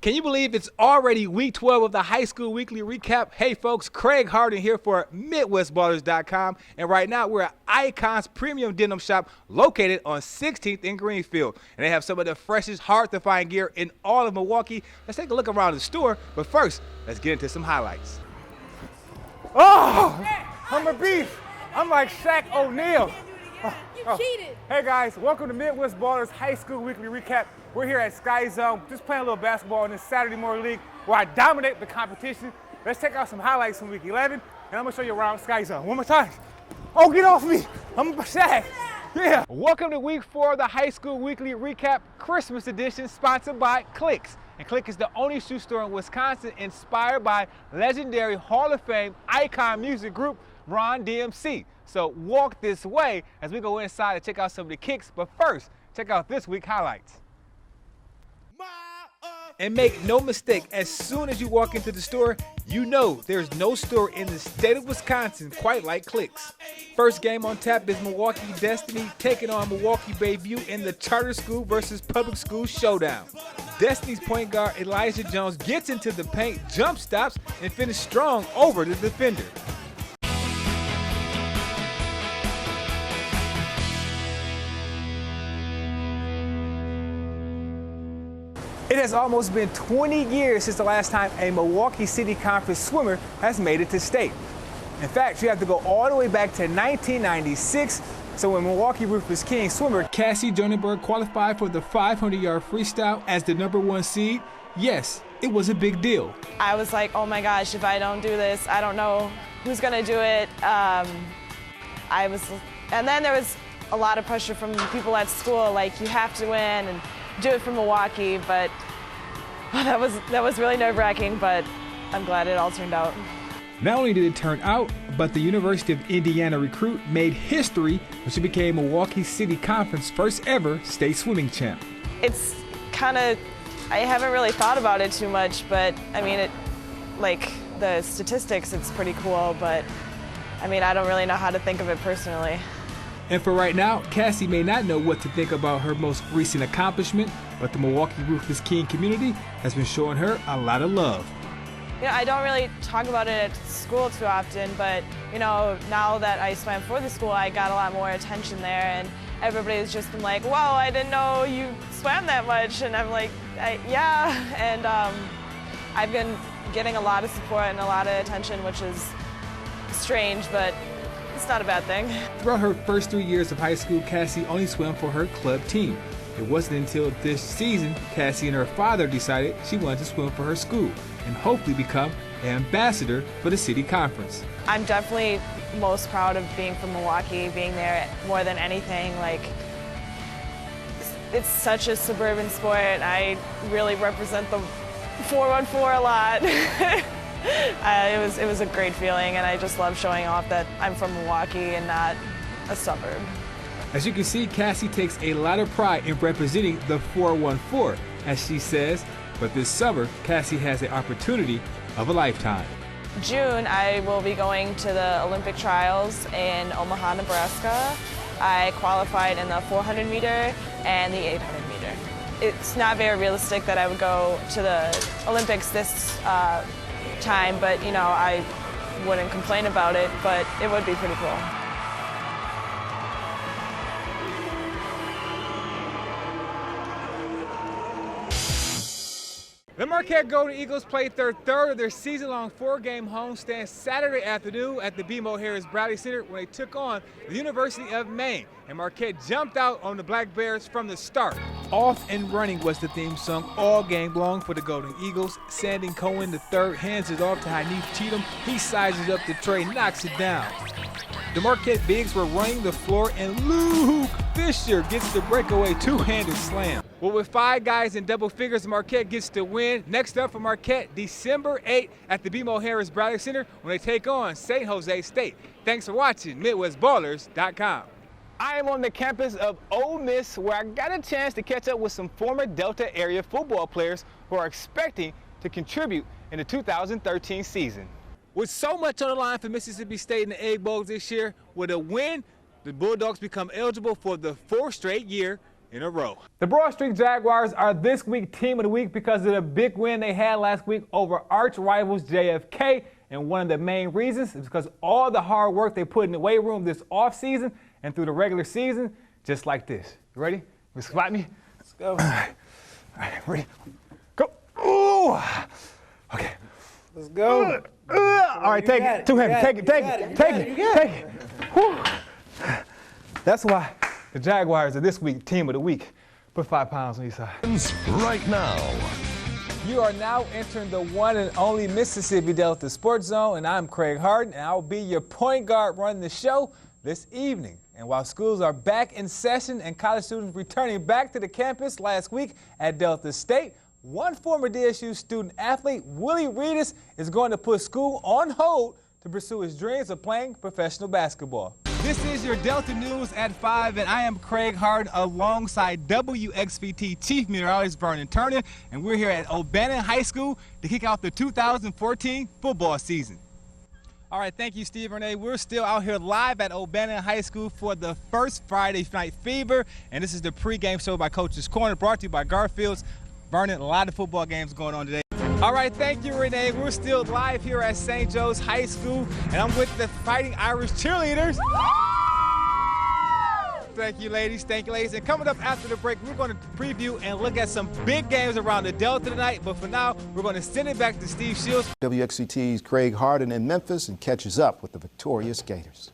Can you believe it's already week 12 of the high school weekly recap? Hey folks, Craig Harden here for MidwestBallers.com, and right now we're at Icon's Premium Denim Shop located on 16th in Greenfield, and they have some of the freshest, hard-to-find gear in all of Milwaukee. Let's take a look around the store, but first, let's get into some highlights. Oh, I'm a beef. I'm like Shaq O'Neal. You cheated. Hey guys, welcome to Midwest Ballers High School Weekly Recap. We're here at Sky Zone, just playing a little basketball in this Saturday morning league where I dominate the competition. Let's check out some highlights from week 11, and I'm gonna show you around Sky Zone. One more time. Oh, get off me. I'm Shaq. Yeah. Welcome to week 4 of the high school weekly recap Christmas edition, sponsored by Clicks. And Click is the only shoe store in Wisconsin inspired by legendary Hall of Fame icon music group Ron DMC. So walk this way as we go inside and check out some of the kicks. But first, check out this week's highlights. And make no mistake, as soon as you walk into the store, you know there's no store in the state of Wisconsin quite like Clicks. First game on tap is Milwaukee Destiny taking on Milwaukee Bayview in the charter school versus public school showdown. Destiny's point guard Elijah Jones gets into the paint, jump stops, and finishes strong over the defender. It has almost been 20 years since the last time a Milwaukee City Conference swimmer has made it to state. In fact, you have to go all the way back to 1996. So when Milwaukee Rufus King swimmer Cassie Jonenberg qualified for the 500-yard freestyle as the #1 seed, yes, it was a big deal. I was like, oh my gosh, if I don't do this, I don't know who's gonna do it. And then there was a lot of pressure from people at school, like you have to win and do it for Milwaukee, but that was really nerve-wracking, but I'm glad it all turned out. Not only did it turn out, but the University of Indiana recruit made history when she became Milwaukee City Conference first ever state swimming champ. It's kind of, I haven't really thought about it too much, but I mean, like the statistics, it's pretty cool, but I mean, I don't really know how to think of it personally. And for right now, Cassie may not know what to think about her most recent accomplishment, but the Milwaukee Rufus King community has been showing her a lot of love. You know, I don't really talk about it at school too often, but you know, now that I swam for the school, I got a lot more attention there, and everybody's just been like, wow, I didn't know you swam that much, and I'm like, yeah, and I've been getting a lot of support and a lot of attention, which is strange, but it's not a bad thing. Throughout her first 3 years of high school, Cassie only swam for her club team. It wasn't until this season Cassie and her father decided she wanted to swim for her school and hopefully become an ambassador for the city conference. I'm definitely most proud of being from Milwaukee, being there more than anything. Like, it's such a suburban sport. I really represent the 414 a lot. It was a great feeling, and I just love showing off that I'm from Milwaukee and not a suburb. As you can see, Cassie takes a lot of pride in representing the 414, as she says, but this summer, Cassie has the opportunity of a lifetime. June, I will be going to the Olympic trials in Omaha, Nebraska. I qualified in the 400 meter and the 800 meter. It's not very realistic that I would go to the Olympics this time, but you know, I wouldn't complain about it, but it would be pretty cool. The Marquette Golden Eagles played their third of their season-long 4-game homestand Saturday afternoon at the BMO Harris Bradley Center when they took on the University of Maine. And Marquette jumped out on the Black Bears from the start. Off and Running was the theme song all game long for the Golden Eagles. Sanding Cohen III hands it off to Hanif Cheatham. He sizes up the tray, knocks it down. The Marquette Bigs were running the floor, and Luke Fisher gets the breakaway two-handed slam. Well, with 5 guys in double figures, Marquette gets the win. Next up for Marquette, December 8th at the BMO Harris Bradley Center when they take on St. Jose State. Thanks for watching MidwestBallers.com. I am on the campus of Ole Miss, where I got a chance to catch up with some former Delta area football players who are expecting to contribute in the 2013 season. With so much on the line for Mississippi State in the Egg Bowls this year, with a win, the Bulldogs become eligible for the 4th straight year in a row. The Broad Street Jaguars are this week Team of the Week because of the big win they had last week over arch rivals JFK. And one of the main reasons is because all the hard work they put in the weight room this offseason and through the regular season, just like this. You ready? You spot me? Let's go. All right, ready? Go. Ooh. Okay. Let's go. All right, take it. Two hands. Take it. Whew. That's why the Jaguars are this week Team of the Week. Put 5 pounds on each side. Right now. You are now entering the one and only Mississippi Delta Sports Zone, and I'm Craig Harden, and I'll be your point guard running the show this evening. And while schools are back in session and college students returning back to the campus last week at Delta State, one former DSU student athlete, Willie Reedus, is going to put school on hold to pursue his dreams of playing professional basketball. This is your Delta News at 5, and I am Craig Harden alongside WXVT Chief Meteorologist Vernon Turner, and we're here at O'Bannon High School to kick off the 2014 football season. All right, thank you, Steve Renee. We're still out here live at O'Bannon High School for the first Friday Night Fever, and this is the pregame show by Coach's Corner, brought to you by Garfield's. Vernon, a lot of football games going on today. All right, thank you, Renee. We're still live here at St. Joe's High School, and I'm with the Fighting Irish cheerleaders. Thank you, ladies. Thank you, ladies. And coming up after the break, we're going to preview and look at some big games around the Delta tonight. But for now, we're going to send it back to Steve Shields. WXCT's Craig Harden in Memphis and catches up with the victorious Gators.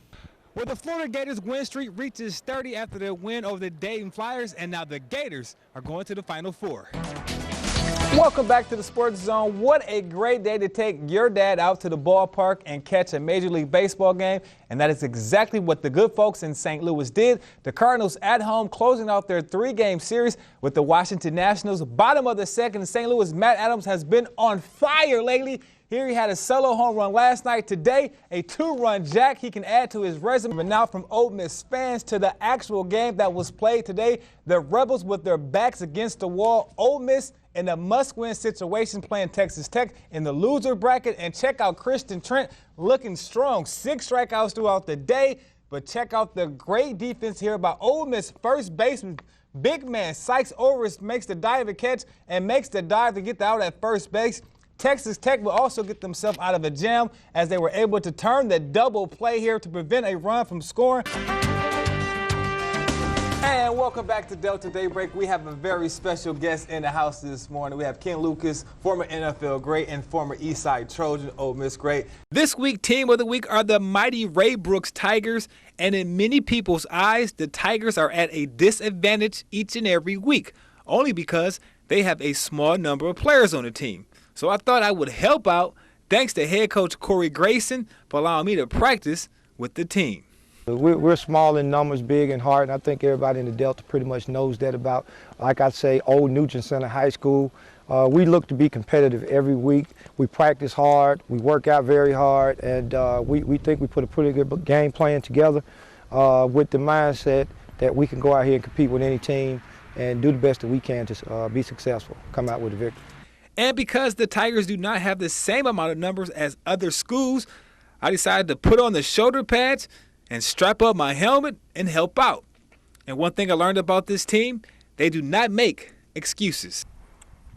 Well, the Florida Gators win streak reaches 30 after their win over the Dayton Flyers, and now the Gators are going to the Final Four. Welcome back to the Sports Zone. What a great day to take your dad out to the ballpark and catch a Major League Baseball game, and that is exactly what the good folks in St. Louis did. The Cardinals at home closing out their 3-game series with the Washington Nationals. Bottom of the second, St. Louis, Matt Adams has been on fire lately. Here he had a solo home run last night. Today, a 2-run jack he can add to his resume. But now from Ole Miss fans to the actual game that was played today, the Rebels with their backs against the wall. Ole Miss in a must-win situation playing Texas Tech in the loser bracket. And check out Christian Trent looking strong. 6 strikeouts throughout the day. But check out the great defense here by Ole Miss first baseman. Big man Sykes Orris makes the dive to catch and makes the dive to get out at first base. Texas Tech will also get themselves out of a jam as they were able to turn the double play here to prevent a run from scoring. And welcome back to Delta Daybreak. We have a very special guest in the house this morning. We have Ken Lucas, former NFL great and former Eastside Trojan, Ole Miss great. This week, Team of the Week are the mighty Ray Brooks Tigers. And in many people's eyes, the Tigers are at a disadvantage each and every week, only because they have a small number of players on the team. So I thought I would help out, thanks to head coach Corey Grayson for allowing me to practice with the team. We're small in numbers, big in heart, and I think everybody in the Delta pretty much knows that about, like I say, Old Nugent Center High School. We look to be competitive every week. We practice hard, we work out very hard, and we think we put a pretty good game plan together with the mindset that we can go out here and compete with any team and do the best that we can to be successful, come out with a victory. And because the Tigers do not have the same amount of numbers as other schools, I decided to put on the shoulder pads and strap up my helmet and help out. And one thing I learned about this team, they do not make excuses.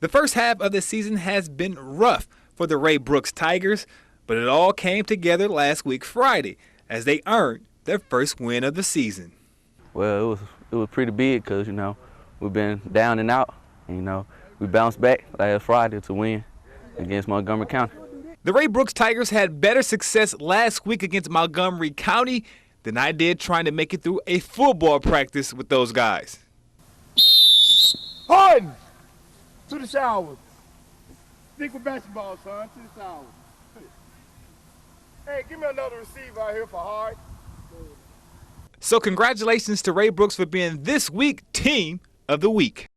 The first half of the season has been rough for the Ray Brooks Tigers, but it all came together last week Friday as they earned their first win of the season. Well, it was pretty big because, we've been down and out, and, we bounced back last Friday to win against Montgomery County. The Ray Brooks Tigers had better success last week against Montgomery County than I did trying to make it through a football practice with those guys. Harden, to the shower. Stick with basketball, son, to the shower. Hey, give me another receiver out here for Hard. So congratulations to Ray Brooks for being this week Team of the Week.